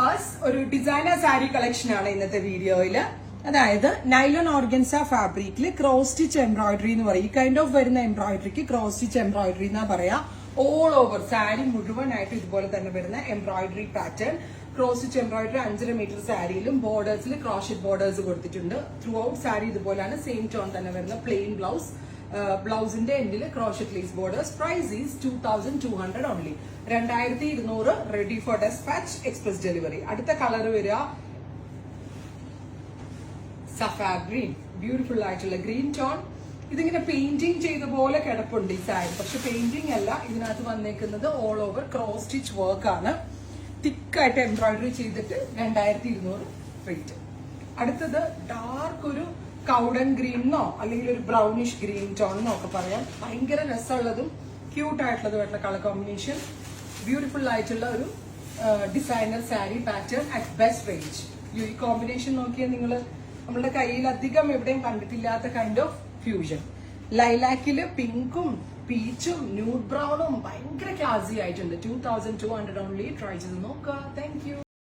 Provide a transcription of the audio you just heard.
Viewers, ഒരു designer sari collection ആണ് ഇന്നത്തെ വീഡിയോയില്. അതായത് നൈലോൺ ഓർഗൻസ ഫാബ്രിക്കിൽ ക്രോസ് സ്റ്റിച്ച് എംബ്രോയിഡറി എന്ന് പറയും. ഈ കൈൻഡ് ഓഫ് വരുന്ന എംബ്രോയിഡറിക്ക് ക്രോസ് സ്റ്റിച്ച് എംബ്രോയിഡറി എന്നാ പറയാ. ഓൾ ഓവർ സാരി മുഴുവനായിട്ട് ഇതുപോലെ തന്നെ വരുന്ന embroidery pattern. Cross stitch embroidery 5.5 metre സാരിയിലും ബോർഡേഴ്സിൽ ക്രോഷറ്റ് ബോർഡേഴ്സ് കൊടുത്തിട്ടുണ്ട്. ത്രൂ ഔട്ട് സാരി ഇതുപോലെയാണ്. സെയിം ടോൺ തന്നെ വരുന്ന പ്ലെയിൻ ബ്ലൗസ്. ബ്ലൗസിന്റെ എൻഡിൽ crochet lace borders. Price is 2200 only. 2200 ready for despatch, express delivery. അടുത്ത കളർ വരിക സഫാർ ഗ്രീൻ. ബ്യൂട്ടിഫുൾ ആയിട്ടുള്ള ഗ്രീൻ ടോൺ. ഇതിങ്ങനെ പെയിന്റിംഗ് ചെയ്ത പോലെ കിടപ്പുണ്ട് ഈ സാരി. പക്ഷെ പെയിന്റിംഗ് അല്ല, ഇതിനകത്ത് വന്നേക്കുന്നത് all over cross stitch work ആണ്. തിക്കായിട്ട് എംബ്രോയിഡറി ചെയ്തിട്ട് 2200 റേറ്റ്. അടുത്തത് ഡാർക്ക് ഒരു കൗഡൻ ഗ്രീനോ അല്ലെങ്കിൽ ഒരു ബ്രൗണിഷ് ഗ്രീൻ ടോണെന്നോ ഒക്കെ പറയാം. ഭയങ്കര രസമുള്ളതും ക്യൂട്ട് ആയിട്ടുള്ളതുമായിട്ടുള്ള കളർ കോമ്പിനേഷൻ. ബ്യൂട്ടിഫുൾ ആയിട്ടുള്ള ഒരു designer sari pattern at best range. ഈ കോമ്പിനേഷൻ നോക്കിയാൽ നിങ്ങൾ നമ്മളുടെ കയ്യിൽ അധികം എവിടെയും കണ്ടിട്ടില്ലാത്ത കൈൻഡ് ഓഫ് ഫ്യൂഷൻ. ലൈലാക്കില് പിങ്കും പീച്ചും ന്യൂഡ് ബ്രൗണും ഭയങ്കര ക്ലാസി ആയിട്ടുണ്ട്. 2200 ഓൺലി. ട്രൈ ചെയ്ത് നോക്കുക. Thank you.